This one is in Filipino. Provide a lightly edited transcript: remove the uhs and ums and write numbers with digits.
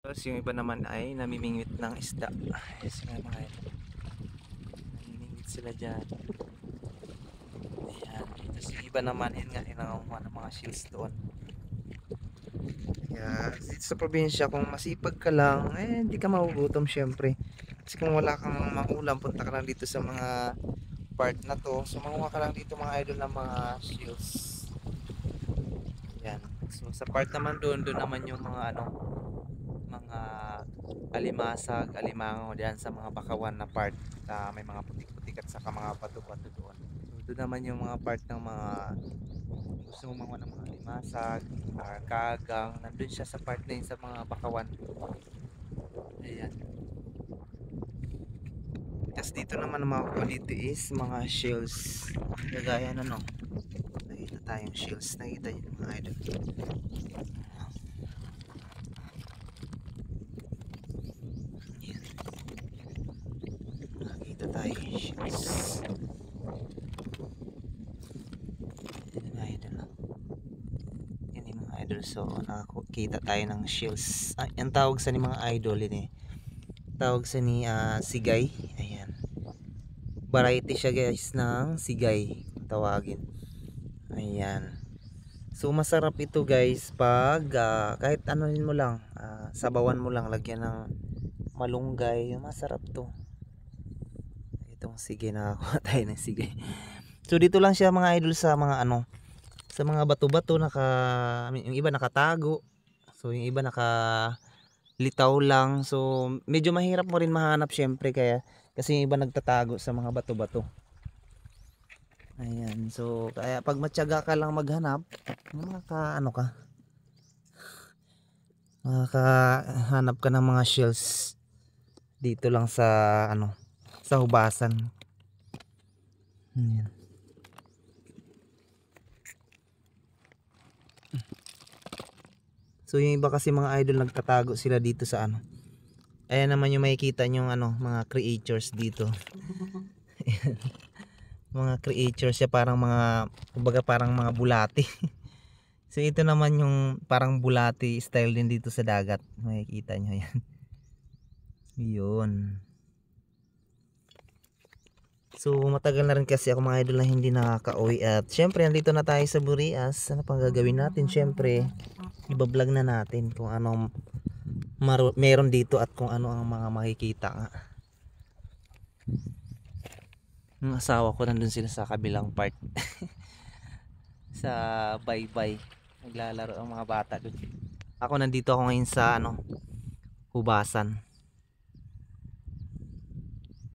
Tapos yung iba naman ay namimingwit ng isda. Yes, nga mga ito. Namimingwit sila dyan. Ayan. Tapos yung iba naman, yun nga, inangamuha ng mga shields doon. Kaya dito sa probinsya, kung masipag ka lang, eh hindi ka magugutom syempre. Kasi kung wala kang mangulam, punta ka lang dito sa mga part na to. So manguha ka lang dito mga idol ng mga shields. Yan. So sa part naman doon, doon naman yung mga ano, mga alimasag, alimango diyan sa mga bakawan na part na may mga putik-putik at saka mga bato-bato doon. So doon naman yung mga part ng mga gusto mong mga ng mga alimasag, kagang, nandun siya sa part na yun sa mga bakawan. Ayan. Tapos dito naman ang mga quality is mga shells. Gagaya na no. Nakita tayong shells. Nakita yun mga idol. Ayan. Nakita tayong shells. Ayan mga idol. Yan yung mga idol. So nakakita tayo ng shells. Ang tawag sa ni mga idol yun eh. Tawag sa ni sigay. Ayan. Variety siya guys ng sigay. Tawagin. Ayan. So masarap ito guys pag kahit anuhin mo lang, sabawan mo lang, lagyan ng malunggay, masarap to. Itong sige, nakakuha tayo ng sige. So dito lang siya mga idol sa mga ano, sa mga bato-bato yung iba nakatago. So yung iba nakalitaw lang. So medyo mahirap mo rin mahanap syempre kasi yung iba nagtatago sa mga bato-bato. Ayan, so kaya pag matyaga ka lang maghanap, makakaano ka, makakahanap ka ng mga shells dito lang sa ano, sa hubasan. Ayan. So yung iba kasi mga idol nagtatago sila dito sa ano. Ayan naman yung makikita nyo ano, mga creatures dito. Mga creatures siya, parang mga, kumbaga parang mga bulati. So ito naman yung parang bulati style din dito sa dagat. Makikita nyo yan. Yun. So matagal na rin kasi ako mga idol na hindi nakaka-uwi. At syempre nandito na tayo sa Burias. Ano pang gagawin natin? Syempre iba-vlog na natin kung anong meron dito at kung ano ang mga makikita nga. Yung asawa ko nandun sila sa kabilang part. Sa baybay. Naglalaro ang mga bata dun. Ako nandito ako ngayon sa ano, hubasan.